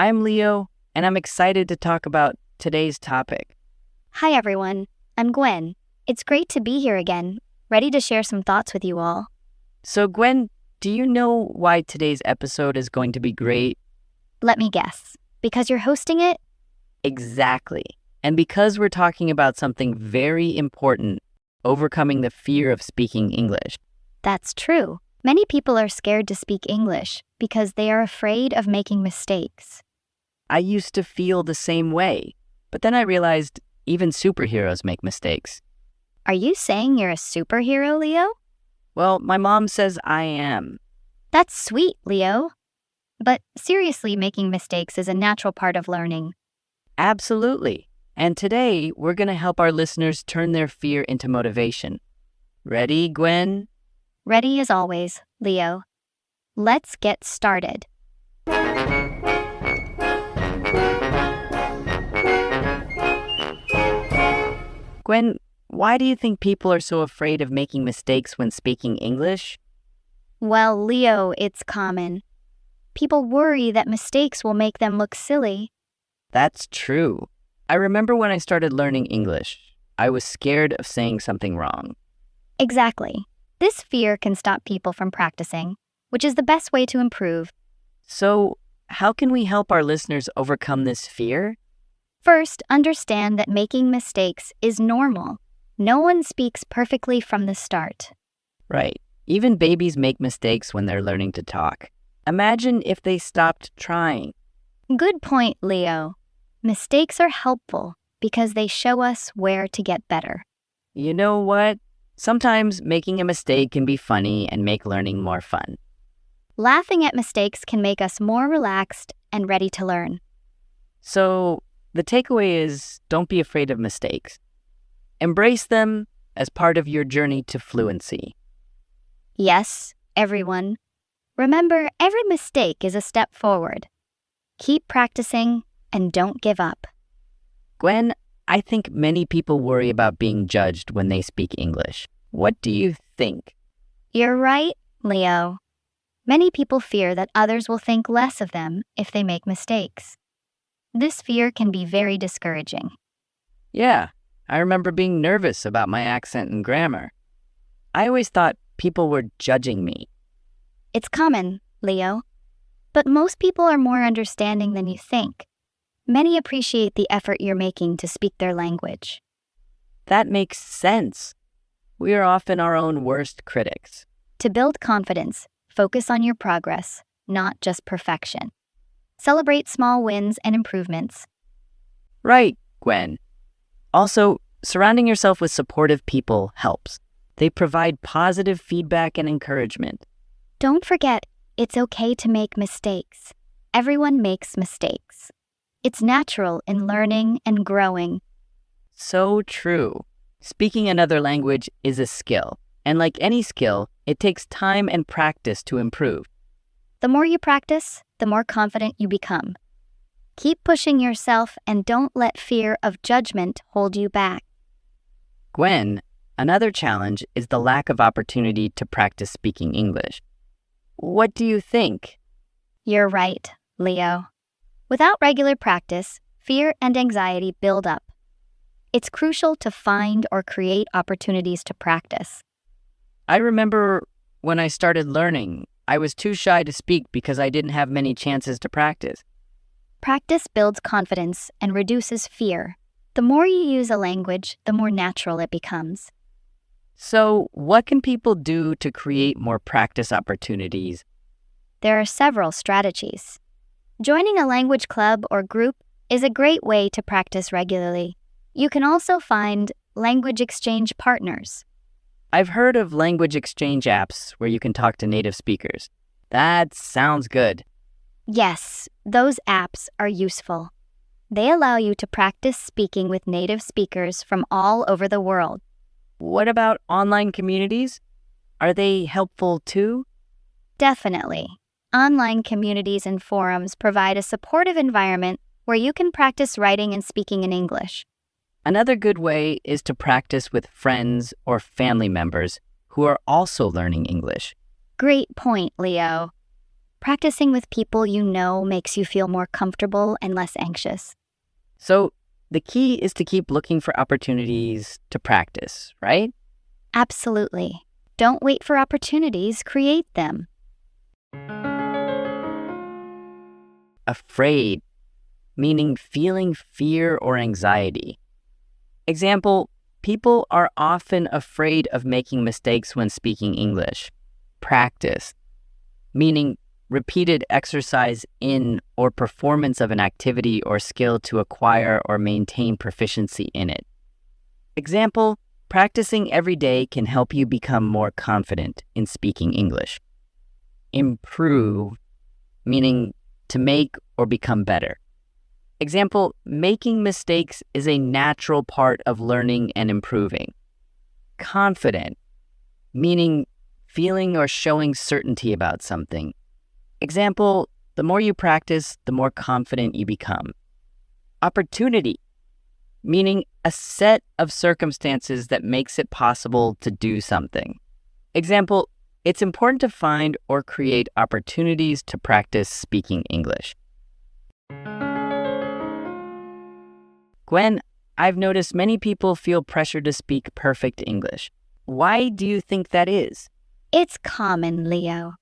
I'm Leo, and I'm excited to talk about today's topic. Hi everyone, I'm Gwen. It's great to be here again, ready to share some thoughts with you all. So Gwen, do you know why today's episode is going to be great? Let me guess. Because you're hosting it? Exactly. And because we're talking about something very important, overcoming the fear of speaking English. That's true. Many people are scared to speak English because they are afraid of making mistakes. I used to feel the same way, but then I realized even superheroes make mistakes. Are you saying you're a superhero, Leo? Well, my mom says I am. That's sweet, Leo. But seriously, making mistakes is a natural part of learning. Absolutely. And today, we're going to help our listeners turn their fear into motivation. Ready, Gwen? Ready as always, Leo. Let's get started. Gwen, why do you think people are so afraid of making mistakes when speaking English? Well, Leo, it's common. People worry that mistakes will make them look silly. That's true. I remember when I started learning English, I was scared of saying something wrong. Exactly. This fear can stop people from practicing, which is the best way to improve. So, how can we help our listeners overcome this fear? First, understand that making mistakes is normal. No one speaks perfectly from the start. Right. Even babies make mistakes when they're learning to talk. Imagine if they stopped trying. Good point, Leo. Mistakes are helpful because they show us where to get better. You know what? Sometimes making a mistake can be funny and make learning more fun. Laughing at mistakes can make us more relaxed and ready to learn. So, the takeaway is don't be afraid of mistakes. Embrace them as part of your journey to fluency. Yes, everyone. Remember, every mistake is a step forward. Keep practicing and don't give up. Gwen, I think many people worry about being judged when they speak English. What do you think? You're right, Leo. Many people fear that others will think less of them if they make mistakes. This fear can be very discouraging. Yeah, I remember being nervous about my accent and grammar. I always thought people were judging me. It's common, Leo. But most people are more understanding than you think. Many appreciate the effort you're making to speak their language. That makes sense. We are often our own worst critics. To build confidence, focus on your progress, not just perfection. Celebrate small wins and improvements. Right, Gwen. Also, surrounding yourself with supportive people helps. They provide positive feedback and encouragement. Don't forget, it's okay to make mistakes. Everyone makes mistakes. It's natural in learning and growing. So true. Speaking another language is a skill, and like any skill, it takes time and practice to improve. The more you practice, the more confident you become. Keep pushing yourself and don't let fear of judgment hold you back. Gwen, another challenge is the lack of opportunity to practice speaking English. What do you think? You're right, Leo. Without regular practice, fear and anxiety build up. It's crucial to find or create opportunities to practice. I remember when I started learning, I was too shy to speak because I didn't have many chances to practice. Practice builds confidence and reduces fear. The more you use a language, the more natural it becomes. So, what can people do to create more practice opportunities? There are several strategies. Joining a language club or group is a great way to practice regularly. You can also find language exchange partners. I've heard of language exchange apps where you can talk to native speakers. That sounds good. Yes, those apps are useful. They allow you to practice speaking with native speakers from all over the world. What about online communities? Are they helpful too? Definitely. Online communities and forums provide a supportive environment where you can practice writing and speaking in English. Another good way is to practice with friends or family members who are also learning English. Great point, Leo. Practicing with people you know makes you feel more comfortable and less anxious. So the key is to keep looking for opportunities to practice, right? Absolutely. Don't wait for opportunities, create them. Afraid, meaning feeling fear or anxiety. Example, people are often afraid of making mistakes when speaking English. Practice, meaning repeated exercise in or performance of an activity or skill to acquire or maintain proficiency in it. Example, practicing every day can help you become more confident in speaking English. Improve, meaning to make or become better. Example, making mistakes is a natural part of learning and improving. Confident, meaning feeling or showing certainty about something. Example, the more you practice, the more confident you become. Opportunity, meaning a set of circumstances that makes it possible to do something. Example, it's important to find or create opportunities to practice speaking English. Gwen, I've noticed many people feel pressure to speak perfect English. Why do you think that is? It's common, Leo.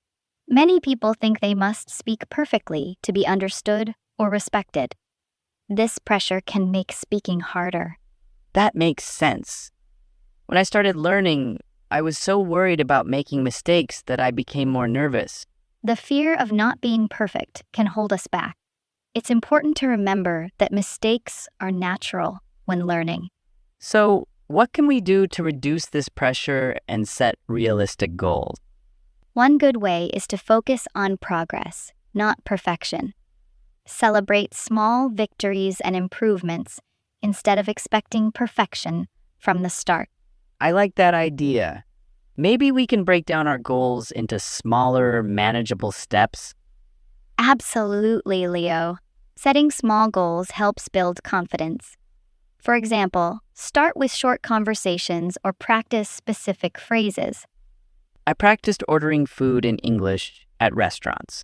Many people think they must speak perfectly to be understood or respected. This pressure can make speaking harder. That makes sense. When I started learning, I was so worried about making mistakes that I became more nervous. The fear of not being perfect can hold us back. It's important to remember that mistakes are natural when learning. So, what can we do to reduce this pressure and set realistic goals? One good way is to focus on progress, not perfection. Celebrate small victories and improvements instead of expecting perfection from the start. I like that idea. Maybe we can break down our goals into smaller, manageable steps. Absolutely, Leo. Setting small goals helps build confidence. For example, start with short conversations or practice specific phrases. I practiced ordering food in English at restaurants.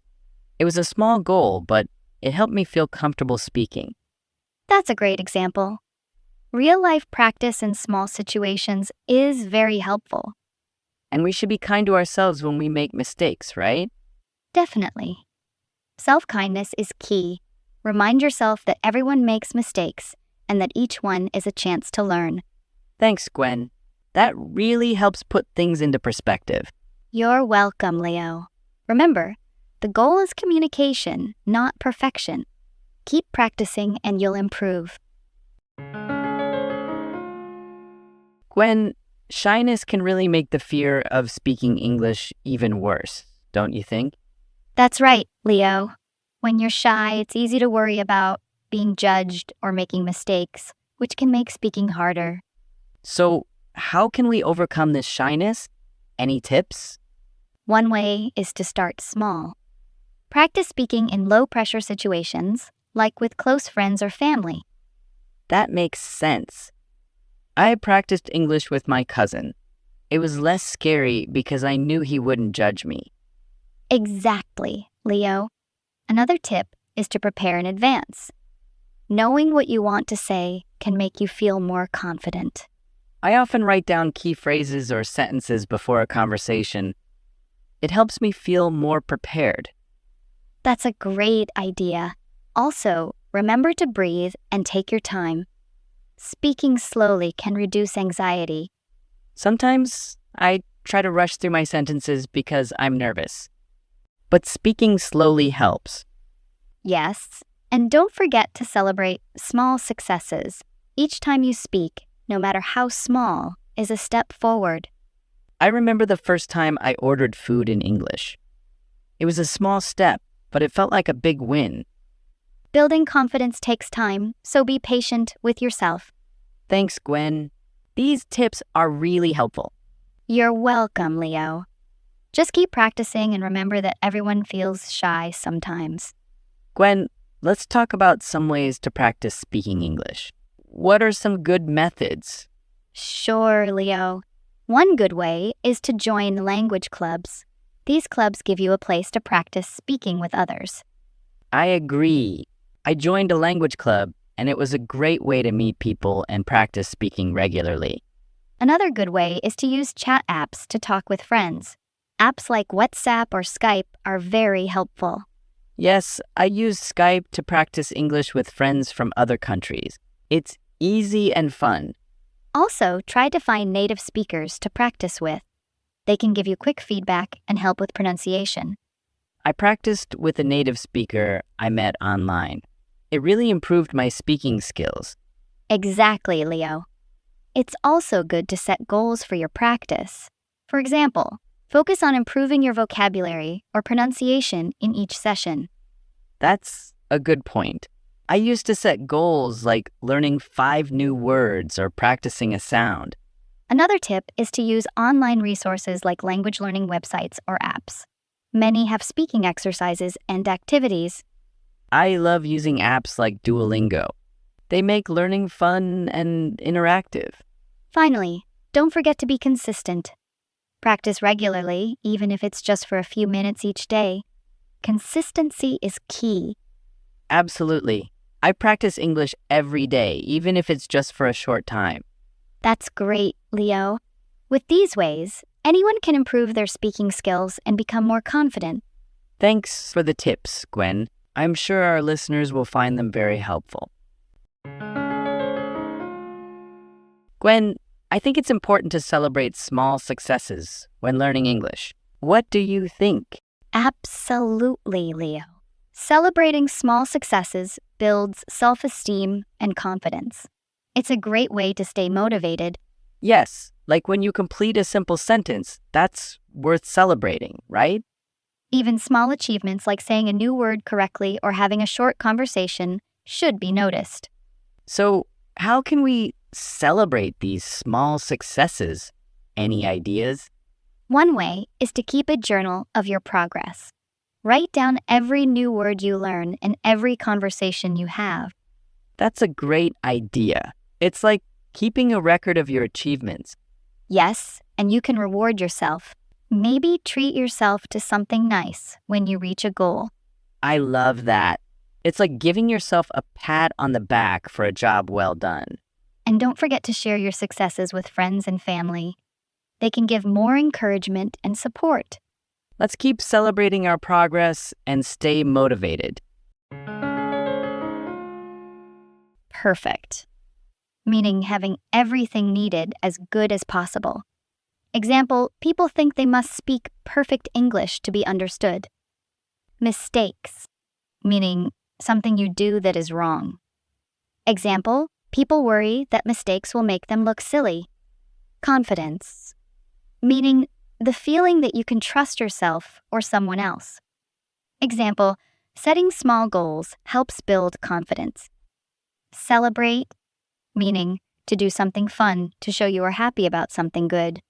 It was a small goal, but it helped me feel comfortable speaking. That's a great example. Real-life practice in small situations is very helpful. And we should be kind to ourselves when we make mistakes, right? Definitely. Self-kindness is key. Remind yourself that everyone makes mistakes and that each one is a chance to learn. Thanks, Gwen. That really helps put things into perspective. You're welcome, Leo. Remember, the goal is communication, not perfection. Keep practicing and you'll improve. Gwen, shyness can really make the fear of speaking English even worse, don't you think? That's right, Leo. When you're shy, it's easy to worry about being judged or making mistakes, which can make speaking harder. So, how can we overcome this shyness? Any tips? One way is to start small. Practice speaking in low-pressure situations, like with close friends or family. That makes sense. I practiced English with my cousin. It was less scary because I knew he wouldn't judge me. Exactly, Leo. Another tip is to prepare in advance. Knowing what you want to say can make you feel more confident. I often write down key phrases or sentences before a conversation. It helps me feel more prepared. That's a great idea. Also, remember to breathe and take your time. Speaking slowly can reduce anxiety. Sometimes I try to rush through my sentences because I'm nervous. But speaking slowly helps. Yes, and don't forget to celebrate small successes. Each time you speak, no matter how small, is a step forward. I remember the first time I ordered food in English. It was a small step, but it felt like a big win. Building confidence takes time, so be patient with yourself. Thanks, Gwen. These tips are really helpful. You're welcome, Leo. Just keep practicing and remember that everyone feels shy sometimes. Gwen, let's talk about some ways to practice speaking English. What are some good methods? Sure, Leo. One good way is to join language clubs. These clubs give you a place to practice speaking with others. I agree. I joined a language club, and it was a great way to meet people and practice speaking regularly. Another good way is to use chat apps to talk with friends. Apps like WhatsApp or Skype are very helpful. Yes, I use Skype to practice English with friends from other countries. It's easy and fun. Also, try to find native speakers to practice with. They can give you quick feedback and help with pronunciation. I practiced with a native speaker I met online. It really improved my speaking skills. Exactly, Leo. It's also good to set goals for your practice. For example, focus on improving your vocabulary or pronunciation in each session. That's a good point. I used to set goals like learning 5 new words or practicing a sound. Another tip is to use online resources like language learning websites or apps. Many have speaking exercises and activities. I love using apps like Duolingo. They make learning fun and interactive. Finally, don't forget to be consistent. Practice regularly, even if it's just for a few minutes each day. Consistency is key. Absolutely. I practice English every day, even if it's just for a short time. That's great, Leo. With these ways, anyone can improve their speaking skills and become more confident. Thanks for the tips, Gwen. I'm sure our listeners will find them very helpful. Gwen, I think it's important to celebrate small successes when learning English. What do you think? Absolutely, Leo. Celebrating small successes builds self-esteem and confidence. It's a great way to stay motivated. Yes, like when you complete a simple sentence, that's worth celebrating, right? Even small achievements like saying a new word correctly or having a short conversation should be noticed. So, how can we celebrate these small successes? Any ideas? One way is to keep a journal of your progress. Write down every new word you learn and every conversation you have. That's a great idea. It's like keeping a record of your achievements. Yes, and you can reward yourself. Maybe treat yourself to something nice when you reach a goal. I love that. It's like giving yourself a pat on the back for a job well done. And don't forget to share your successes with friends and family. They can give more encouragement and support. Let's keep celebrating our progress and stay motivated. Perfect. Meaning having everything needed as good as possible. Example, people think they must speak perfect English to be understood. Mistakes, meaning something you do that is wrong. Example, people worry that mistakes will make them look silly. Confidence, meaning the feeling that you can trust yourself or someone else. Example, setting small goals helps build confidence. Celebrate, meaning to do something fun to show you are happy about something good.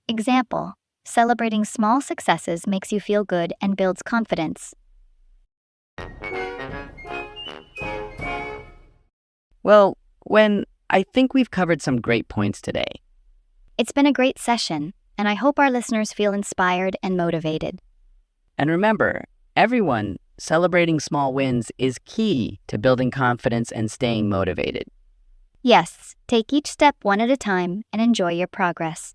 Example, celebrating small successes makes you feel good and builds confidence. Well, I think we've covered some great points today. It's been a great session, and I hope our listeners feel inspired and motivated. And remember, everyone, celebrating small wins is key to building confidence and staying motivated. Yes, take each step one at a time and enjoy your progress.